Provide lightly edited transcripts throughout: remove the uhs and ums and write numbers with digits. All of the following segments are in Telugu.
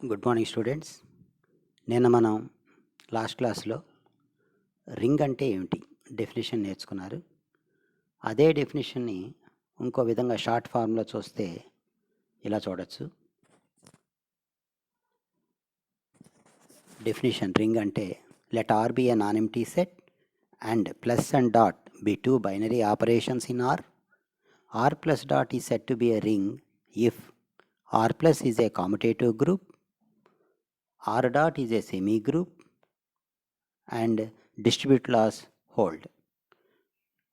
Good morning students. మనం లాస్ట్ క్లాస్లో రింగ్ అంటే ఏమిటి డెఫినేషన్ నేర్చుకున్నారు. అదే డెఫినేషన్ని ఇంకో విధంగా షార్ట్ ఫామ్లో చూస్తే ఇలా చూడొచ్చు. డెఫినేషన్ రింగ్ అంటే let R be a non empty set and plus and dot be two binary operations in R. R plus dot is said to be a ring if R plus is a commutative group, R dot is a semi-group and distribute laws hold.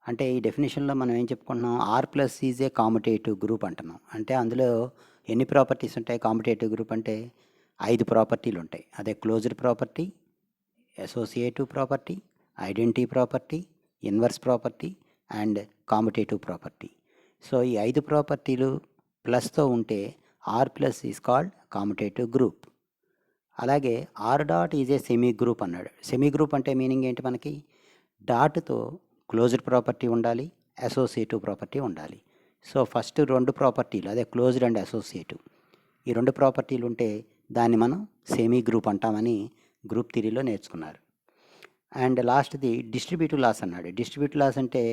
అంటే ఈ డెఫినేషన్లో మనం ఏం చెప్పుకుంటున్నాం, R plus is a commutative group అంటున్నాం. అంటే అందులో ఎన్ని ప్రాపర్టీస్ ఉంటాయి? కామ్యుటేటివ్ గ్రూప్ అంటే 5 ప్రాపర్టీలు ఉంటాయి. అదే closed property, associative property, identity property, inverse property and commutative property. So ఈ 5 ప్రాపర్టీలు ప్లస్తో ఉంటే R plus is called commutative group. అలాగే R dot is a semi group అన్నాడు. సెమీ గ్రూప్ అంటే మీనింగ్ ఏంటి? మనకి డాట్తో క్లోజ్డ్ ప్రాపర్టీ ఉండాలి, అసోసియేటివ్ ప్రాపర్టీ ఉండాలి. సో ఫస్ట్ 2 ప్రాపర్టీలు, అదే క్లోజ్డ్ అండ్ అసోసియేటివ్, ఈ 2 ప్రాపర్టీలు ఉంటే దాన్ని మనం సెమీ గ్రూప్ అంటామని గ్రూప్ థియరీలో నేర్చుకున్నారు. అండ్ లాస్ట్ది డిస్ట్రిబ్యూటివ్ లాస్ అన్నాడు. డిస్ట్రిబ్యూటివ్ లాస్ అంటే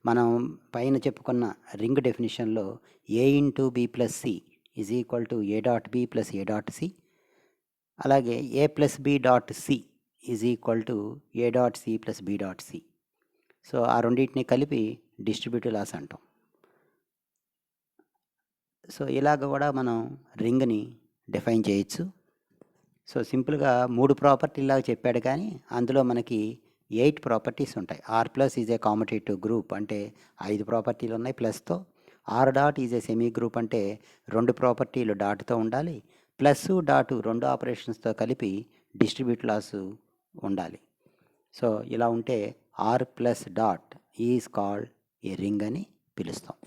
మనం పైన చెప్పుకున్న రింగ్ డెఫినేషన్లో A into B plus C is equal to A dot B plus A dot C, అలాగే A plus B dot C is equal to A dot C plus B dot C. So ఆ రెండింటిని కలిపి డిస్ట్రిబ్యూటివ్ లాస్ అంటాం. సో ఇలాగ కూడా మనం రింగ్ని డిఫైన్ చేయొచ్చు. సో సింపుల్గా 3 ప్రాపర్టీలాగా చెప్పాడు, కానీ అందులో మనకి 8 ప్రాపర్టీస్ ఉంటాయి. R plus is a commutative group అంటే 5 ప్రాపర్టీలు ఉన్నాయి ప్లస్తో. R dot is a semi group అంటే 2 ప్రాపర్టీలు డాట్తో ఉండాలి, ప్లస్ డాటు 2 ఆపరేషన్స్తో కలిపి డిస్ట్రిబ్యూట్ లాస్ ఉండాలి. సో ఇలా ఉంటే R plus dot is called a ring అని పిలుస్తాం.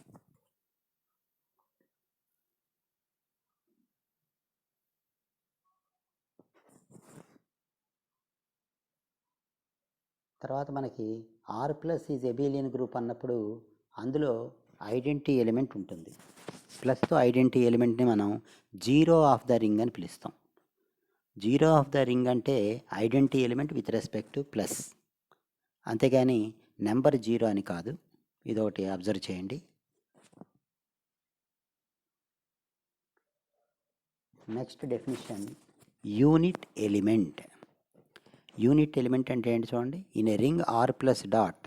తర్వాత మనకి R plus is abelian group అన్నప్పుడు అందులో ఐడెంటిటీ ఎలిమెంట్ ఉంటుంది. ప్లస్తో ఐడెంటిటీ ఎలిమెంట్ని మనం జీరో ఆఫ్ ద రింగ్ అని పిలుస్తాం. జీరో ఆఫ్ ద రింగ్ అంటే identity element with respect to plus, అంతేగాని నెంబర్ జీరో అని కాదు. ఇదొకటి అబ్జర్వ్ చేయండి. Next definition unit element. Unit element అంటే ఏంటి చూడండి. In a ring R plus dot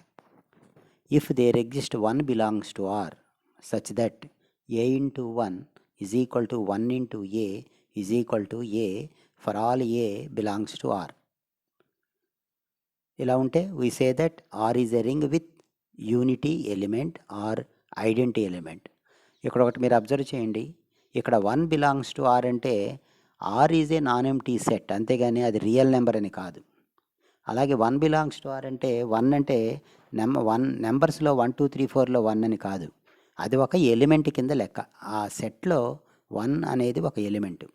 if there exist 1 belongs to R such that A into 1 is equal to 1 into A is equal to A for all A belongs to R. ఇలా ఉంటే we say that R is a ring with unity element or identity element. ఇక్కడ ఒకటి మీరు అబ్జర్వ్ చేయండి. ఇక్కడ 1 బిలాంగ్స్ టు ఆర్ అంటే R is a non empty set, అంతేగాని అది రియల్ నెంబర్ అని కాదు. అలాగే 1 బిలాంగ్స్ టు ఆర్ అంటే 1 అంటే నెంబర్స్లో 1 2 3 4లో 1 అని కాదు, అది ఒక ఎలిమెంట్ కింద లెక్క. ఆ సెట్లో 1 అనేది ఒక ఎలిమెంట్.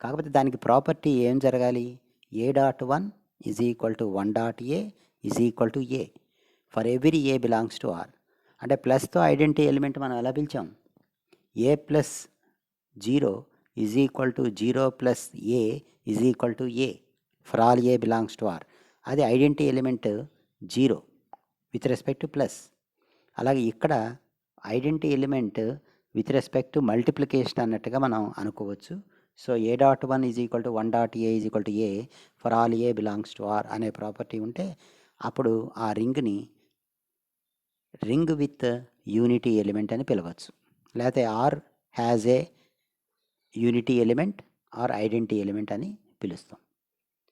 కాకపోతే దానికి ప్రాపర్టీ ఏం జరగాలి? A dot 1 is equal to 1 dot A is equal to A for every A belongs to R. అంటే ప్లస్తో ఐడెంటిటీ ఎలిమెంట్ మనం ఎలా పిలిచాం? A plus 0 is equal to 0 plus A is equal to A for all A belongs to R. అది identity element 0 with respect to plus. అలాగే ఇక్కడ identity element with respect to multiplication అన్నట్టుగా మనం అనుకోవచ్చు. So a dot 1 is equal to 1 dot A is equal to A for all A belongs to R అనే ప్రాపర్టీ ఉంటే అప్పుడు ఆ రింగ్ని రింగ్ విత్ యూనిటీ ఎలిమెంట్ అని పిలవచ్చు. లేకపోతే R has a unity element or identity element అని పిలుస్తాం.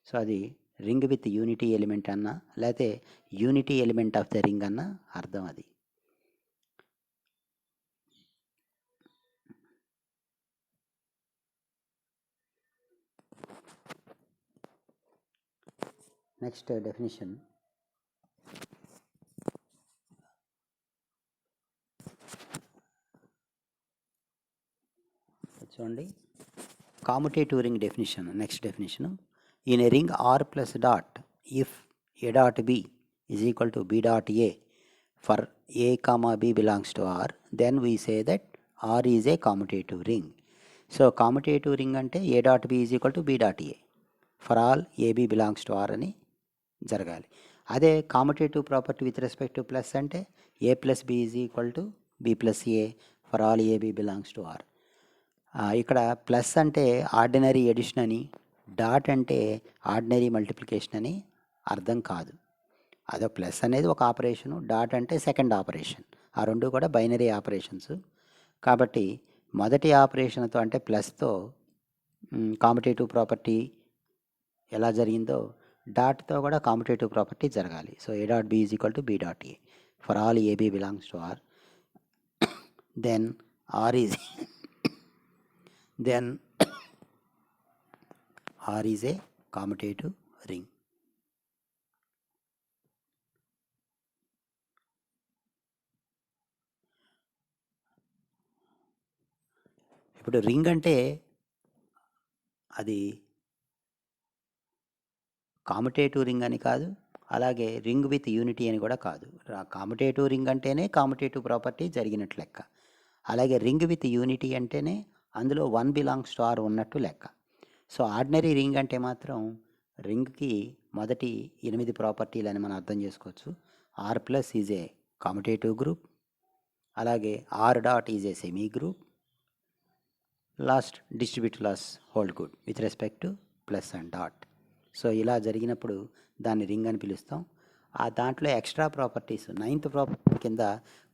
సో అది రింగ్ విత్ యూనిటీ ఎలిమెంట్ అన్న లేకపోతే unity element of the ring అన్న అర్థం అది. నెక్స్ట్ డెఫినేషన్ చూడండి. Commutative ring definition. Next definition in a ring R plus dot if A dot B is equal to B dot A for A comma B belongs to R then we say that R is a commutative ring. So commutative ring అంటే A dot B is equal to B dot A for all AB belongs to are అని జరగాలి. అదే commutative property with respect to plus అంటే A plus B is equal to B plus A for all AB belongs to R. ఇక్కడ ప్లస్ అంటే ఆర్డినరీ ఎడిషన్ అని, డాట్ అంటే ఆర్డినరీ మల్టిప్లికేషన్ అని అర్థం కాదు. అదో ప్లస్ అనేది ఒక ఆపరేషను, డాట్ అంటే సెకండ్ ఆపరేషన్. ఆ రెండు కూడా బైనరీ ఆపరేషన్స్. కాబట్టి మొదటి ఆపరేషన్తో అంటే ప్లస్తో కామ్యుటేటివ్ ప్రాపర్టీ ఎలా జరిగిందో డాట్తో కూడా కామ్యుటేటివ్ ప్రాపర్టీ జరగాలి. So a dot B is equal to B dot A for all AB belongs to R. Then R is then R is a commutative ring. ఇప్పుడు రింగ్ అంటే అది కామ్యుటేటివ్ రింగ్ అని కాదు, అలాగే రింగ్ విత్ యూనిటీ అని కూడా కాదు. కామ్యుటేటివ్ రింగ్ అంటేనే కామ్యుటేటివ్ ప్రాపర్టీ జరిగినట్లు లెక్క. అలాగే రింగ్ విత్ యూనిటీ అంటేనే అందులో 1 బిలాంగ్స్ టు ఆర్ ఉన్నట్టు లెక్క. సో ఆర్డినరీ రింగ్ అంటే మాత్రం రింగ్కి మొదటి 8 ప్రాపర్టీలు అని మనం అర్థం చేసుకోవచ్చు. R plus is a commutative group, అలాగే R dot is a semi group, last distributive laws hold good with respect to plus and dot. So ఇలా జరిగినప్పుడు దాన్ని రింగ్ అని పిలుస్తాం. ఆ దాంట్లో ఎక్స్ట్రా ప్రాపర్టీస్ 9th ప్రాపర్టీ కింద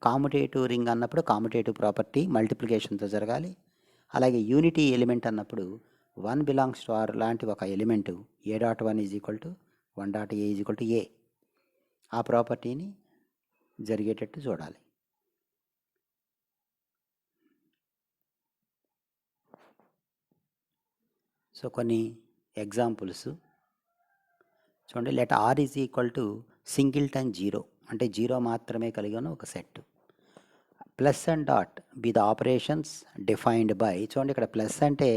కామ్యుటేటివ్ రింగ్ అన్నప్పుడు కామ్యుటేటివ్ ప్రాపర్టీ మల్టిప్లికేషన్తో జరగాలి. అలాగే యూనిటీ ఎలిమెంట్ అన్నప్పుడు 1 బిలాంగ్స్ టు ఆర్ లాంటి ఒక element A dot 1 is equal to 1 dot A is equal to A, ఆ ప్రాపర్టీని జరిగేటట్టు చూడాలి. సో కొన్ని ఎగ్జాంపుల్స్ చూడండి. Let R is equal to singleton 0 అంటే 0 మాత్రమే కలిగిన ఒక set. Plus and dot be the operations defined by, చూడండి ఇక్కడ ప్లస్ అంటే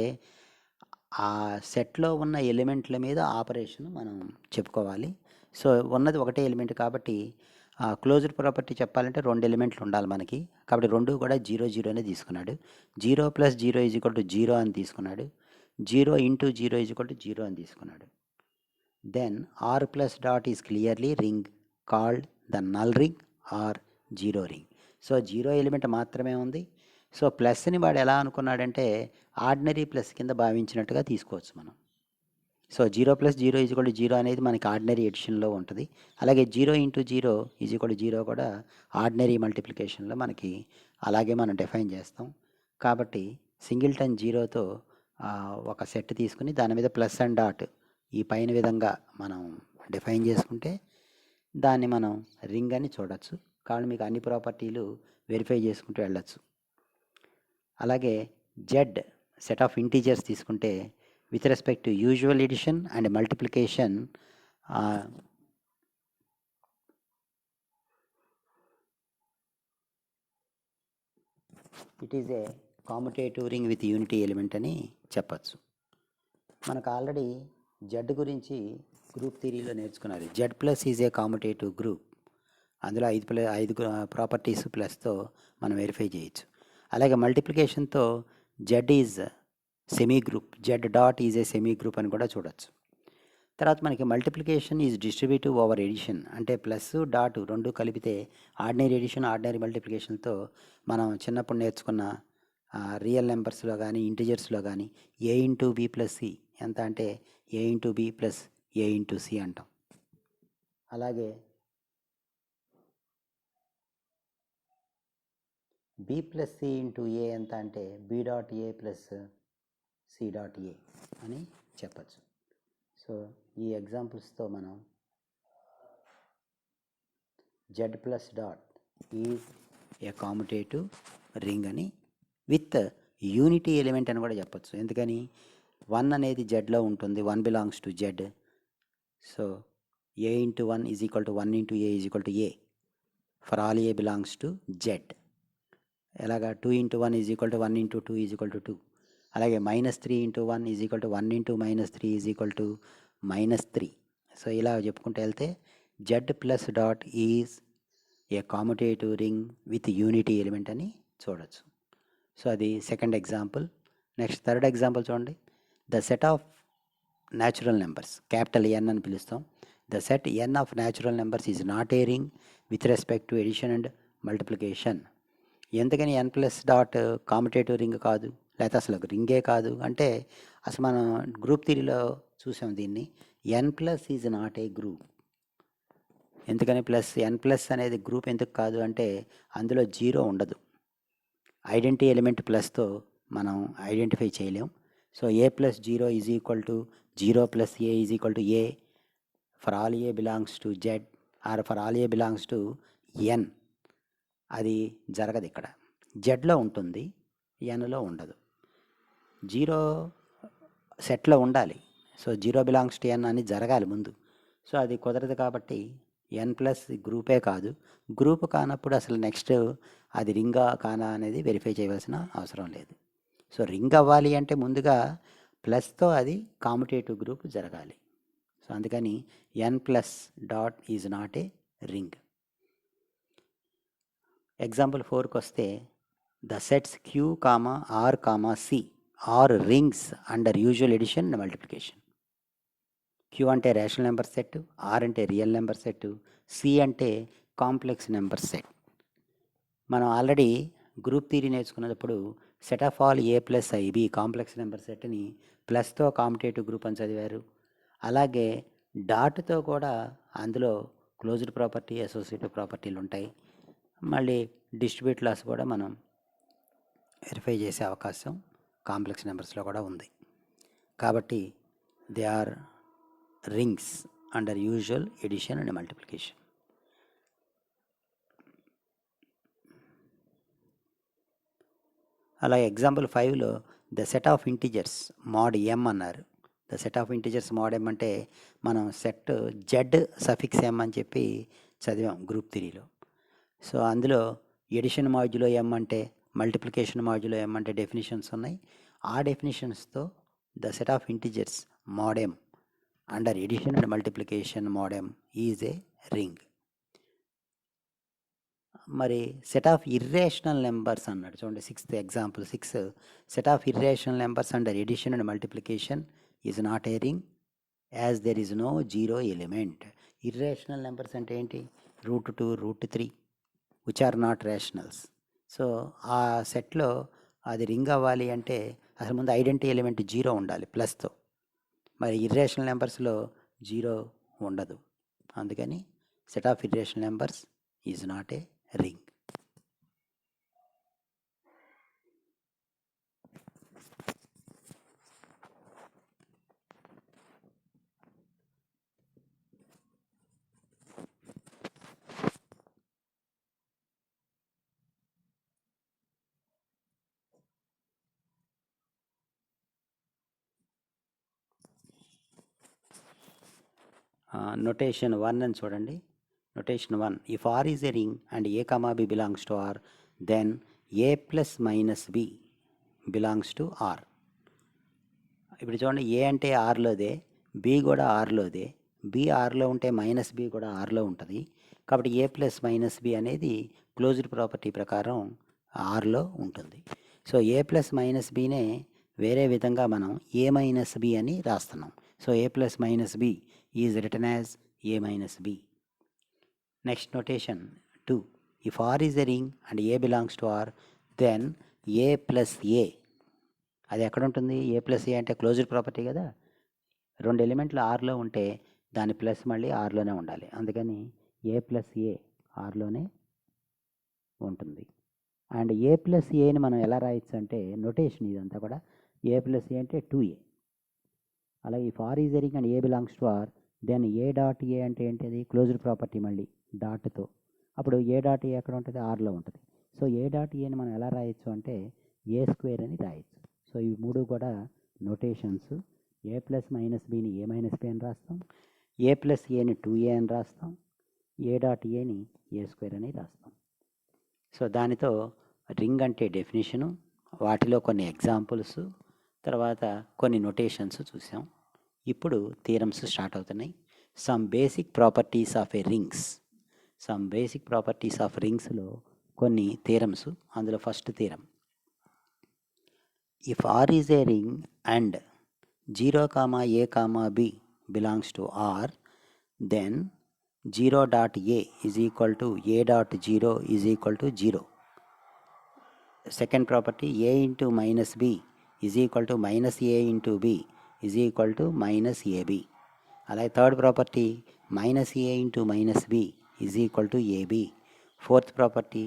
ఆ సెట్లో ఉన్న ఎలిమెంట్ల మీద ఆపరేషన్ మనం చెప్పుకోవాలి. సో ఉన్నది ఒకటే ఎలిమెంట్ కాబట్టి క్లోజ్డ్ ప్రాపర్టీ చెప్పాలంటే 2 ఎలిమెంట్లు ఉండాలి మనకి. కాబట్టి 2 కూడా 0 0 తీసుకున్నాడు. 0 ప్లస్ 0 ఈజ్ ఈక్వల్ టు 0 అని తీసుకున్నాడు. 0 ఇంటూ 0 ఈజ్ ఈక్వల్ టు 0 అని తీసుకున్నాడు. Then R plus dot is clearly ring called the null ring or 0 ring. So 0 element మాత్రమే ఉంది. సో ప్లస్ని వాడు ఎలా అనుకున్నాడంటే ఆర్డినరీ ప్లస్ కింద భావించినట్టుగా తీసుకోవచ్చు మనం. So 0 plus 0 is equal to 0 అనేది మనకి ఆర్డినరీ ఎడిషన్లో ఉంటుంది. అలాగే 0 ఇంటూ 0 ఈజ్ ఈక్వల్ టు 0 కూడా ఆర్డినరీ మల్టిప్లికేషన్లో మనకి అలాగే మనం డిఫైన్ చేస్తాం. కాబట్టి సింగిల్టన్ 0తో ఒక సెట్ తీసుకుని దాని మీద ప్లస్ అండ్ డాట్ ఈ పైన విధంగా మనం డిఫైన్ చేసుకుంటే దాన్ని మనం రింగ్ అని చూడవచ్చు. కాబట్టి మీకు అన్ని ప్రాపర్టీలు వెరిఫై చేసుకుంటూ వెళ్ళచ్చు. అలాగే జెడ్ సెట్ ఆఫ్ ఇంటీజర్స్ తీసుకుంటే with respect to usual addition and multiplication it is a commutative ring with unity element అని చెప్పచ్చు. మనకు ఆల్రెడీ జెడ్ గురించి గ్రూప్ థియరీలో నేర్చుకున్నారు. Z plus is a commutative group. అందులో 5 ప్రాపర్టీస్ ప్లస్తో మనం వెరిఫై చేయొచ్చు. అలాగే మల్టిప్లికేషన్తో Z is semi group, Z dot is a semi group అని కూడా చూడవచ్చు. తర్వాత మనకి multiplication is distributive over addition అంటే ప్లస్ డాట్ 2 కలిపితే ఆర్డినరీ ఎడిషన్ ఆర్డినరీ మల్టిప్లికేషన్తో మనం చిన్నప్పుడు నేర్చుకున్న రియల్ నెంబర్స్లో కానీ ఇంటిజర్స్లో కానీ ఏ ఇంటూ బి ప్లస్ సి ఎంత అంటే ఏ ఇంటూ బి ప్లస్ ఏ ఇంటూ సి అంటాం. అలాగే బి ప్లస్ సి ఇంటూ ఏ ఎంత అంటే B dot A plus C dot ఏ అని చెప్పచ్చు. సో ఈ ఎగ్జాంపుల్స్తో మనం Z plus dot is a commutative ring అని విత్ యూనిటీ ఎలిమెంట్ అని కూడా చెప్పచ్చు. ఎందుకని 1 అనేది జెడ్లో ఉంటుంది, 1 belongs to Z. So A into 1 is equal to 1 into A is equal to A for all A belongs to Z. ఎలాగా 2 into 1 is equal to 1 into 2 is equal to 2. అలాగే -3 into 1 is equal to 1 into -3 is equal to -3. So ఇలా చెప్పుకుంటూ వెళ్తే Z plus dot is a commutative ring with unity element అని చూడవచ్చు. సో అది second example. Next third example చూడండి. The set of natural numbers, capital N అని పిలుస్తాం. The set N of natural numbers is not a ring with respect to addition and multiplication. ఎందుకని N plus dot commutative ring కాదు, లేకపోతే అసలు రింగే కాదు అంటే, అసలు మనం గ్రూప్ థియరీలో చూసాం దీన్ని. N plus is not a group. ఎందుకని ప్లస్ ఎన్ ప్లస్ అనేది గ్రూప్ ఎందుకు కాదు అంటే, అందులో జీరో ఉండదు. ఐడెంటిటీ ఎలిమెంట్ ప్లస్తో మనం ఐడెంటిఫై చేయలేం. So A plus zero is equal to zero plus A is equal to A for all A belongs to Z or for all A belongs to N. అది జరగదు. ఇక్కడ జెడ్లో ఉంటుంది, ఎన్లో ఉండదు. జీరో సెట్లో ఉండాలి. సో జీరో బిలాంగ్స్ టు ఎన్ అని జరగాలి ముందు. సో అది కుదరదు కాబట్టి ఎన్ ప్లస్ గ్రూపే కాదు. గ్రూప్ కానప్పుడు అసలు నెక్స్ట్ అది రింగా కానా అనేది వెరిఫై చేయవలసిన అవసరం లేదు. సో రింగ్ అవ్వాలి అంటే ముందుగా ప్లస్తో అది కామ్యుటేటివ్ గ్రూప్ జరగాలి. సో అందుకని N plus dot is not a ring. Example 4కి వస్తే, the sets Q comma R comma C are rings under usual addition and multiplication. Q అంటే రేషనల్ నెంబర్ సెట్, ఆర్ అంటే రియల్ నెంబర్ సెట్, సి అంటే కాంప్లెక్స్ నెంబర్ సెట్. మనం ఆల్రెడీ గ్రూప్ థియరీ నేర్చుకున్నప్పుడు set of all A plus I B complex number సెట్ని ప్లస్తో కాంపిటేటివ్ గ్రూప్ అని చదివారు. అలాగే డాట్తో కూడా అందులో క్లోజ్డ్ ప్రాపర్టీ, అసోసియేటివ్ ప్రాపర్టీలు ఉంటాయి. మళ్ళీ డిస్ట్రిబ్యూట్ లాస్ కూడా మనం వెరిఫై చేసే అవకాశం కాంప్లెక్స్ నెంబర్స్లో కూడా ఉంది. కాబట్టి they are rings under usual addition and multiplication. అలాగే ఎగ్జాంపుల్ 5లో the set of integers mod M అన్నారు. The set of integers mod M అంటే మనం సెట్ జెడ్ సఫిక్స్ ఎం అని చెప్పి చదివాం గ్రూప్ థియరీలో. సో అందులో ఎడిషన్ మాడ్యులో ఎం అంటే, మల్టిప్లికేషన్ మాడ్యులో ఎం అంటే డెఫినిషన్స్ ఉన్నాయి. ఆ డెఫినిషన్స్తో the set of integers mod M under addition and multiplication mod M is a ring. మరి సెట్ ఆఫ్ ఇర్రేషనల్ నెంబర్స్ అన్నాడు చూడండి. 6th example 6, set of irrational numbers under addition and multiplication is not a ring as there is no zero element. Irrational numbers అంటే ఏంటి? √2, √3 which are not rationals. So ఆ సెట్లో అది రింగ్ అవ్వాలి అంటే అసలు ముందు ఐడెంటిటీ ఎలిమెంట్ జీరో ఉండాలి ప్లస్తో. మరి ఇర్రేషనల్ నెంబర్స్లో జీరో ఉండదు. అందుకని set of irrational numbers is not a ring. Notation 1 అని చూడండి. Notation 1, if R is a ring and a comma B belongs to R then A plus minus b belongs to R. ఇప్పుడు చూడండి, ఏ అంటే ఆర్లోదే, బి కూడా ఆర్లోదే. బి ఆర్లో ఉంటే మైనస్ బి కూడా ఆర్లో ఉంటుంది. కాబట్టి ఏ ప్లస్ మైనస్ బి అనేది క్లోజ్డ్ ప్రాపర్టీ ప్రకారం ఆర్లో ఉంటుంది. సో ఏ ప్లస్ మైనస్ బినే వేరే విధంగా మనం ఏ మైనస్ బి అని రాస్తున్నాం. So A plus minus B is written as A minus B. Next notation 2, if R is a ring and A belongs to R then A plus A. అది ఎక్కడ ఉంటుంది? ఏ ప్లస్ ఏ అంటే క్లోజ్డ్ ప్రాపర్టీ కదా. 2 ఎలిమెంట్లు ఆర్లో ఉంటే దాని ప్లస్ మళ్ళీ ఆర్లోనే ఉండాలి. అందుకని ఏ ప్లస్ ఏ ఆర్లోనే ఉంటుంది. అండ్ ఏ ప్లస్ ఏని మనం ఎలా రాయొచ్చు అంటే, నొటేషన్ ఇదంతా కూడా ఏ ప్లస్ ఏ అంటే 2a. అలాగే if R is a ring and A belongs to R then A dot A అంటే ఏంటిది? క్లోజ్డ్ ప్రాపర్టీ మళ్ళీ డాట్తో. అప్పుడు ఏ డాట్ ఏ ఎక్కడ ఉంటుంది? ఆర్లో ఉంటుంది. సో ఏ డాట్ ఏని మనం ఎలా రాయొచ్చు అంటే ఏ స్క్వేర్ అని రాయొచ్చు. సో ఇవి మూడు కూడా నొటేషన్స్. ఏ ప్లస్ మైనస్ బిని ఏ మైనస్ బి అని రాస్తాం, ఏ ప్లస్ ఏని 2a అని రాస్తాం, ఏ డాట్ ఏని ఏ స్క్వేర్ అని రాస్తాం. సో దానితో రింగ్ అంటే డెఫినేషను, వాటిలో కొన్ని ఎగ్జాంపుల్స్, తర్వాత కొన్ని నొటేషన్స్ చూసాం. ఇప్పుడు థీరమ్స్ స్టార్ట్ అవుతున్నాయి. Some basic properties of a rings. Some basic properties of రింగ్స్లో కొన్ని థీరమ్స్. అందులో first theorem, if R is a ring and 0 comma a comma b belongs to R, then 0 dot a is equal to a dot 0 is equal to 0. Second property, a into minus b is equal to minus a into b is equal to minus ab. అలాగే third property, minus a into minus B is equal to ab. Fourth property,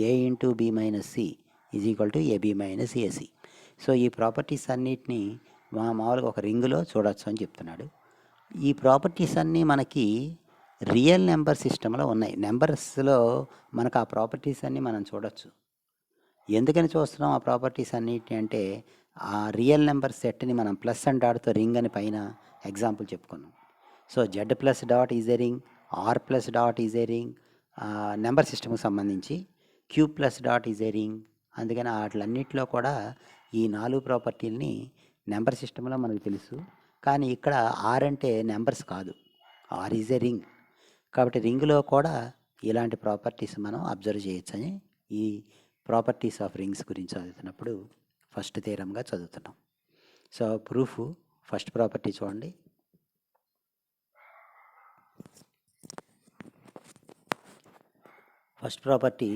A into B minus C is equal to AB minus ac. So ఈ ప్రాపర్టీస్ అన్నిటినీ మామూలుగా ఒక రింగులో చూడొచ్చు అని చెప్తున్నాడు. ఈ ప్రాపర్టీస్ అన్నీ మనకి రియల్ నెంబర్ సిస్టంలో ఉన్నాయి. నెంబర్స్లో మనకు ఆ ప్రాపర్టీస్ అన్నీ మనం చూడొచ్చు. ఎందుకని చూస్తున్నాం ఆ ప్రాపర్టీస్ అన్నిటి అంటే, ఆ రియల్ నెంబర్ సెట్ని మనం ప్లస్ అండ్ డాట్తో రింగ్ అని పైన ఎగ్జాంపుల్ చెప్పుకున్నాం. So Z plus dot is a ring, R plus dot is a ring, number సిస్టమ్కి సంబంధించి Q plus dot is a ring. అందుకని వాటిలన్నిటిలో కూడా ఈ 4 ప్రాపర్టీలని నెంబర్ సిస్టంలో మనకు తెలుసు. కానీ ఇక్కడ ఆర్ అంటే నెంబర్స్ కాదు, ఆర్ ఈజ్ ఏ రింగ్. కాబట్టి రింగ్లో కూడా ఇలాంటి ప్రాపర్టీస్ మనం అబ్జర్వ్ చేయొచ్చని ఈ ప్రాపర్టీస్ ఆఫ్ రింగ్స్ గురించి చదువుతున్నప్పుడు ఫస్ట్ థియరంగా చదువుతున్నాం. సో ప్రూఫ్, ఫస్ట్ ప్రాపర్టీ చూడండి. First property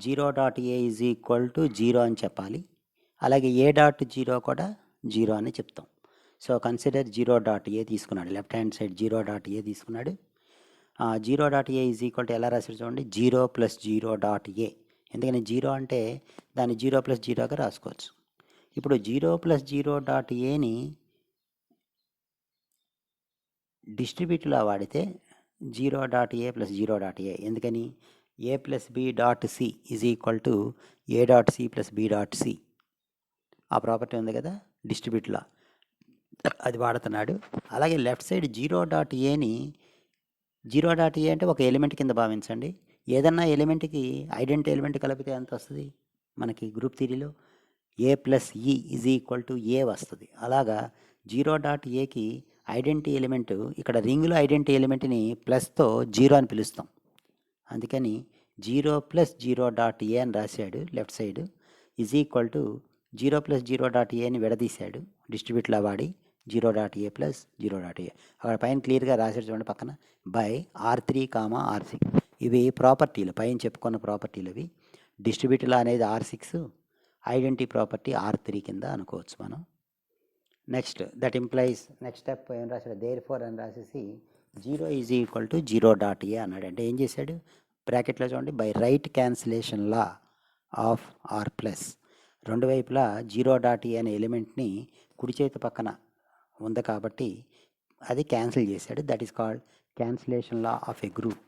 0 dot A is equal to 0 అని చెప్పాలి. అలాగే ఏ డాట్ 0 కూడా 0 అని చెప్తాం. సో కన్సిడర్ 0 డాట్ ఏ తీసుకున్నాడు, లెఫ్ట్ హ్యాండ్ సైడ్ 0 డాట్ ఏ తీసుకున్నాడు. 0 dot A is equal to ఎలా రాశారు చూడండి, 0 ప్లస్ 0 డాట్ ఏ. ఎందుకని 0 అంటే దాన్ని 0 ప్లస్ 0గా రాసుకోవచ్చు. ఇప్పుడు 0 ప్లస్ 0 డాట్ ఏని డిస్ట్రిబ్యూట్లో వాడితే 0 dot A plus 0 dot A. ఎందుకని A plus B dot C is equal to A dot C plus B dot C. ఆ ప్రాపర్టీ ఉంది కదా డిస్ట్రిబ్యూట్లో, అది వాడుతున్నాడు. అలాగే లెఫ్ట్ సైడ్ 0 డాట్ ఏని, 0 డాట్ ఏ అంటే ఒక ఎలిమెంట్ కింద భావించండి. ఏదన్నా ఎలిమెంట్కి ఐడెంటిటీ ఎలిమెంట్ కలిపితే ఎంత వస్తుంది మనకి గ్రూప్ థియరీలో, ఏ ప్లస్ ఈ ఈజ్ ఈక్వల్ టు ఏ వస్తుంది. అలాగా 0 డాట్ ఏకి ఐడెంటిటీ ఎలిమెంట్, ఇక్కడ రింగ్లో ఐడెంటిటీ ఎలిమెంట్ని ప్లస్తో 0 అని పిలుస్తాం. అందుకని 0 ప్లస్ 0 డాట్ ఏ అని రాశాడు left side, is equal to 0 plus 0 dot ఏని విడదీశాడు డిస్ట్రిబ్యూట్లో వాడి, 0 డాట్ ఏ ప్లస్ 0 డాట్ ఏ. అక్కడ పైన క్లియర్గా రాశాడు చూడండి పక్కన, బై R3 కామా R6. ఇవి ప్రాపర్టీలు, పైన చెప్పుకున్న ప్రాపర్టీలు ఇవి. డిస్ట్రిబ్యూట్లో అనేది R6, ఐడెంటిటీ ప్రాపర్టీ R3 కింద అనుకోవచ్చు మనం. Next that implies, next step ఏం రాశాడు, దేర్ ఫోర్ అని రాసేసి 0 is equal to 0 dot a అన్నాడు. అంటే ఏం చేశాడు, బ్రాకెట్లో చూడండి, by right cancellation law of R plus, రెండు వైపులా 0 డాట్ ఏ అనే ఎలిమెంట్ని కుడి చేతి పక్కన ఉంది కాబట్టి అది క్యాన్సిల్ చేశాడు. That is called cancellation law of a group.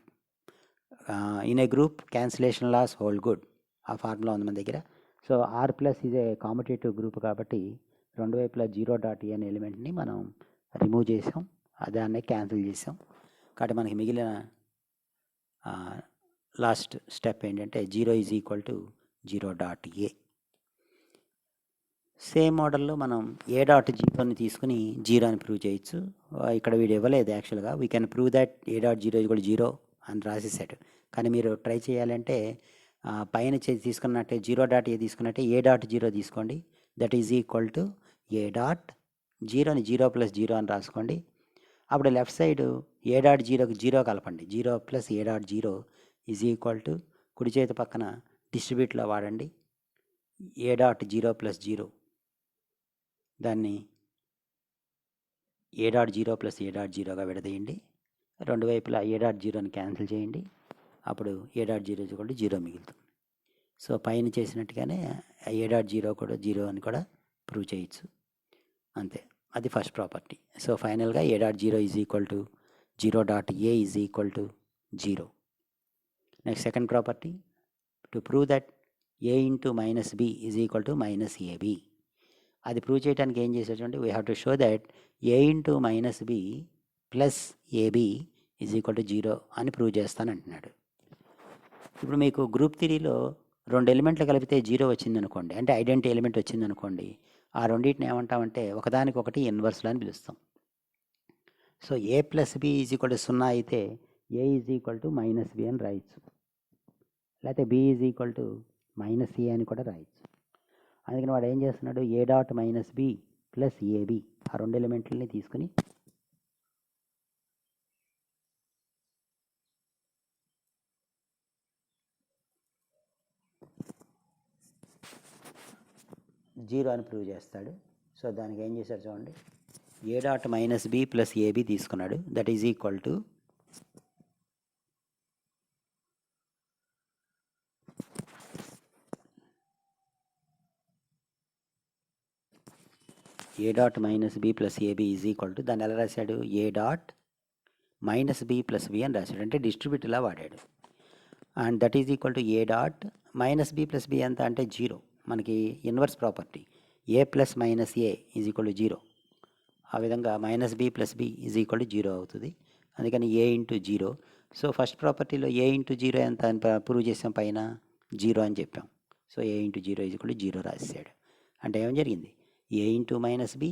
In a group cancellation laws hold good, ఆ ఫార్ములా ఉంది మన దగ్గర. So R plus is a competitive group కాబట్టి రెండు వైపులా 0 డాట్ ఏ అనే ఎలిమెంట్ని మనం రిమూవ్ చేసాం, దాన్ని క్యాన్సిల్ చేసాం. కాబట్టి మనకి మిగిలిన లాస్ట్ స్టెప్ ఏంటంటే 0 is equal to 0 dot A. Same మోడల్లో మనం ఏ డాట్ 0ని తీసుకుని 0 అని ప్రూవ్ చేయొచ్చు. ఇక్కడ వీడు ఇవ్వలేదు యాక్చువల్గా, we can prove that A dot 0 is equal 0 అని రాసేసాడు. కానీ మీరు ట్రై చేయాలంటే పైన తీసుకున్నట్టే 0 డాట్ ఏ తీసుకున్నట్టే ఏ డాట్ 0 తీసుకోండి. That is equal to A dot 0ని 0 ప్లస్ 0 అని రాసుకోండి. అప్పుడు లెఫ్ట్ సైడ్ ఏ డాట్ 0కి 0 కలపండి, 0 plus A dot 0 is equal to కుడి చేతి పక్కన డిస్ట్రిబ్యూట్లో వాడండి, ఏ డాట్ 0 ప్లస్ 0, దాన్ని ఏ డాట్ 0 ప్లస్ ఏ డాట్ 0గా విడదీయండి. రెండు వైపులా ఏ డాట్ 0ని క్యాన్సిల్ చేయండి, అప్పుడు ఏ డాట్ 0 ఈజ్ ఈక్వల్ టు 0 మిగులుతుంది. సో పైన చేసినట్టుగానే ఏ డాట్ 0 కూడా 0 అని కూడా ప్రూవ్ చేయొచ్చు, అంతే. అది ఫస్ట్ ప్రాపర్టీ. సో ఫైనల్గా A dot 0 is equal to 0 dot A is equal to 0. Next second property, to prove that A into minus B is equal to minus AB. అది ప్రూవ్ చేయడానికి ఏం చేసేటంటే we have to show that A into minus B plus A B is equal to 0 అని ప్రూవ్ చేస్తానంటున్నాడు. ఇప్పుడు మీకు గ్రూప్ థియరీలో రెండు ఎలిమెంట్లు కలిపితే 0 వచ్చిందనుకోండి, అంటే ఐడెంటిటీ ఎలిమెంట్ వచ్చిందనుకోండి, ఆ రెండింటిని ఏమంటామంటే ఒకదానికొకటి ఇన్వర్స్లో అని పిలుస్తాం. So A plus B is equal to 0 అయితే A is equal to minus B అని రాయొచ్చు, లేకపోతే B is equal to minus A అని కూడా రాయొచ్చు. అందుకని వాడు ఏం చేస్తున్నాడు, A dot minus B plus A B ఆ రెండు ఎలిమెంట్లని తీసుకుని జీరో అని ప్రూవ్ చేస్తాడు. సో దానికి ఏం చేశాడు చూడండి, A dot minus B plus A B తీసుకున్నాడు. That is equal to A dot minus B plus A B is equal to, దాన్ని ఎలా రాశాడు, A dot minus B plus B అని రాశాడు, అంటే డిస్ట్రిబ్యూటర్లా వాడాడు. And that is equal to A dot minus B plus B ఎంత అంటే జీరో. మనకి inverse property A plus minus A is equal to zero. ఆ విధంగా minus B plus B is equal to zero అవుతుంది. అందుకని A into zero. So first ప్రాపర్టీలో ఏ ఇంటూ జీరో ఎంత అని ప్రూవ్ చేసాం, పైన జీరో అని చెప్పాం. So A into zero is equal to zero రాశాడు. అంటే ఏం జరిగింది, A into minus B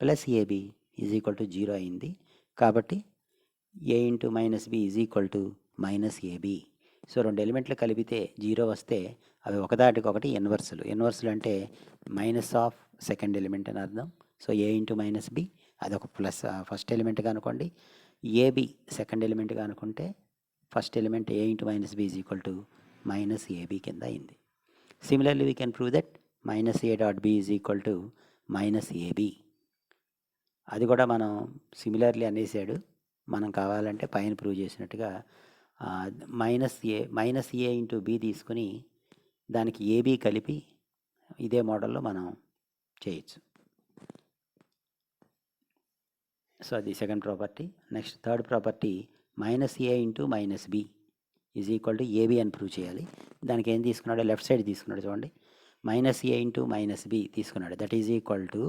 plus A B is equal to zero అయింది. కాబట్టి A into minus B is equal to minus A B. So రెండు ఎలిమెంట్లు కలిపితే జీరో వస్తే అవి ఒకదాటికొకటి ఇన్వర్సులు అంటే మైనస్ ఆఫ్ సెకండ్ ఎలిమెంట్ అని అర్థం. సో ఏ ఇంటూ మైనస్ బి అదొక ప్లస్ ఫస్ట్ ఎలిమెంట్గా అనుకోండి, ఏబి సెకండ్ ఎలిమెంట్గా అనుకుంటే first element a into minus B is equal to minus ab కింద అయింది. Similarly we can prove that minus A dot B is equal to minus AB. అది కూడా మనం సిమిలర్లీ అనేసాడు. మనం కావాలంటే పైన ప్రూవ్ చేసినట్టుగా మైనస్ ఏ ఇంటూ బి తీసుకుని దానికి ఏబి కలిపి ఇదే మోడల్లో మనం చేయొచ్చు. సో అది second property. Next third property minus a into minus B is equal to ab అని ప్రూవ్ చేయాలి. దానికి ఏం తీసుకున్నాడు, లెఫ్ట్ సైడ్ తీసుకున్నాడు చూడండి, minus a into minus b తీసుకున్నాడు. దట్ ఈజ్ ఈక్వల్ టు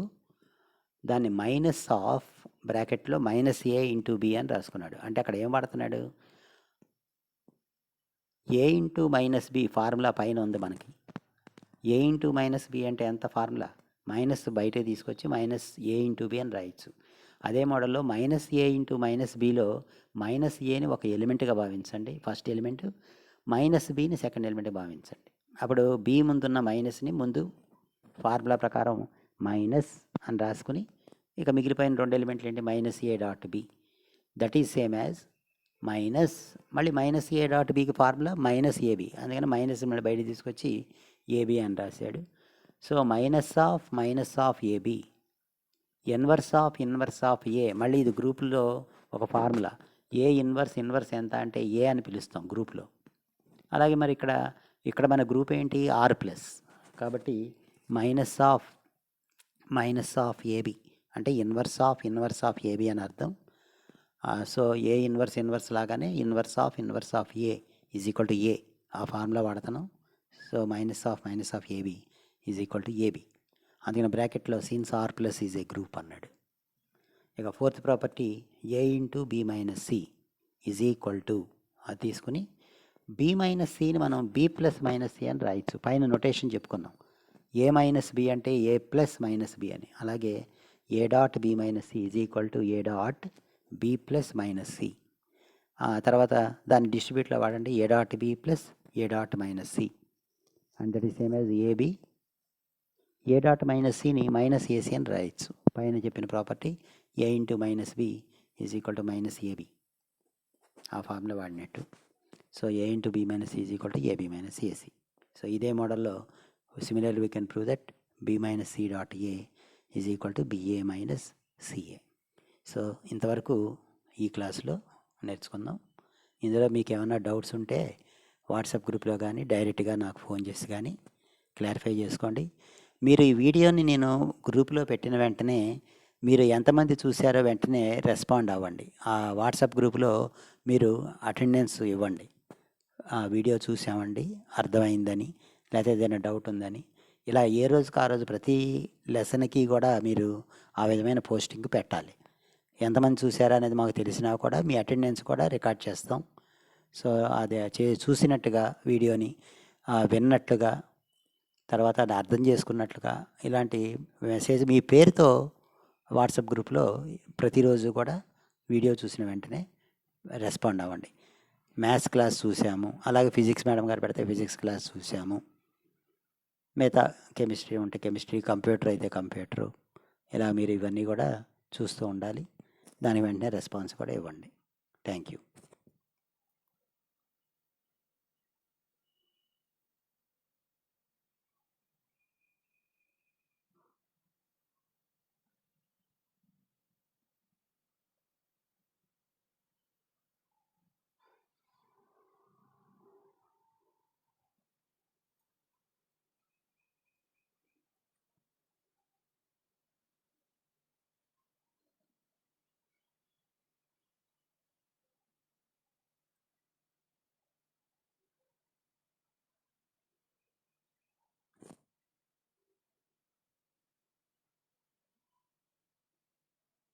దాన్ని మైనస్ ఆఫ్ బ్రాకెట్లో మైనస్ ఏ ఇంటూ బి అని రాసుకున్నాడు. అంటే అక్కడ ఏం వాడుతున్నాడు, a into minus b formula పైన ఉంది మనకి. ఏ ఇంటూ మైనస్ బి అంటే ఎంత ఫార్ములా, మైనస్ బయటే తీసుకొచ్చి మైనస్ ఏ ఇంటూ బి అని రాయొచ్చు. అదే మోడల్లో minus a into minus below minus ఏని ఒక ఎలిమెంట్గా భావించండి, ఫస్ట్ ఎలిమెంట్, మైనస్ బిని సెకండ్ ఎలిమెంట్గా భావించండి. అప్పుడు బి ముందున్న మైనస్ని ముందు ఫార్ములా ప్రకారం మైనస్ అని రాసుకుని ఇక మిగిలిపోయిన రెండు ఎలిమెంట్లు ఏంటి, minus A dot B. That is same as minus మళ్ళీ మైనస్ ఏ డాట్ బికి ఫార్ములా మైనస్ ఏబి, అందుకని మైనస్ మళ్ళీ బయట తీసుకొచ్చి ఏబి అని రాశాడు. So minus of A B inverse of A. మళ్ళీ ఇది గ్రూపులో ఒక ఫార్ములా, ఏ ఇన్వర్స్ ఎంత అంటే ఏ అని పిలుస్తాం గ్రూప్లో. అలాగే మరి ఇక్కడ మన గ్రూప్ ఏంటి, ఆర్ ప్లస్. కాబట్టి మైనస్ ఆఫ్ ఏబి అంటే ఇన్వర్స్ ఆఫ్ ఏబి అని అర్థం. సో ఏ ఇన్వర్స్ లాగానే inverse of A is equal to A, ఆ ఫార్ములా వాడుతున్నాం. So minus of A B is equal to A B. అందుకని బ్రాకెట్లో since R plus is a group అన్నాడు. ఇక fourth property A into B minus C is equal to, అది తీసుకుని బి మైనస్ సిని మనం బి ప్లస్ మైనస్ సి అని రాయొచ్చు. పైన నొటేషన్ చెప్పుకున్నాం, ఏ మైనస్ బి అంటే ఏ ప్లస్ మైనస్ బి అని. అలాగే A dot B minus C is equal to A dot B plus minus C. తర్వాత దాన్ని డిస్ట్రిబ్యూట్లో వాడండి, A dot B plus A dot minus C and that is same as A B. A dot minus సిని మైనస్ ఏసీ అని రాయొచ్చు. పైన చెప్పిన property A into minus B is equal to minus A B, ఆ ఫార్ములా వాడినట్టు. So A into B minus is equal to AB minus AC. So ఇదే మోడల్లో similarly we can prove that b minus c dot A is equal to ba minus ca. So ఇంతవరకు ఈ క్లాస్లో నేర్చుకుందాం. ఇందులో మీకు ఏమైనా డౌట్స్ ఉంటే వాట్సాప్ గ్రూప్లో కానీ డైరెక్ట్గా నాకు ఫోన్ చేసి కానీ క్లారిఫై చేసుకోండి. మీరు ఈ వీడియోని నేను గ్రూప్లో పెట్టిన వెంటనే మీరు ఎంతమంది చూశారో వెంటనే రెస్పాండ్ అవ్వండి. ఆ వాట్సాప్ గ్రూప్లో మీరు అటెండెన్స్ ఇవ్వండి, ఆ వీడియో చూసామండి, అర్థమైందని, లేకపోతే ఏదైనా డౌట్ ఉందని. ఇలా ఏ రోజుకి ఆ రోజు ప్రతి లెసన్కి కూడా మీరు ఆ విధమైన పోస్టింగ్ పెట్టాలి. ఎంతమంది చూసారా అనేది మాకు తెలిసినా కూడా మీ అటెండెన్స్ కూడా రికార్డ్ చేస్తాం. సో అదే చూసినట్టుగా వీడియోని విన్నట్టుగా, తర్వాత అది అర్థం చేసుకున్నట్లుగా ఇలాంటి మెసేజ్ మీ పేరుతో వాట్సాప్ గ్రూప్లో ప్రతిరోజు కూడా వీడియో చూసిన వెంటనే రెస్పాండ్ అవ్వండి. మ్యాథ్స్ క్లాస్ చూసాము, అలాగే ఫిజిక్స్ మేడం గారు పెడితే ఫిజిక్స్ క్లాస్ చూసాము, మిగతా కెమిస్ట్రీ ఉంటే కెమిస్ట్రీ, కంప్యూటర్ అయితే కంప్యూటరు, ఇలా మీరు ఇవన్నీ కూడా చూస్తూ ఉండాలి. దాని వెంటనే రెస్పాన్స్ కూడా ఇవ్వండి. Thank you.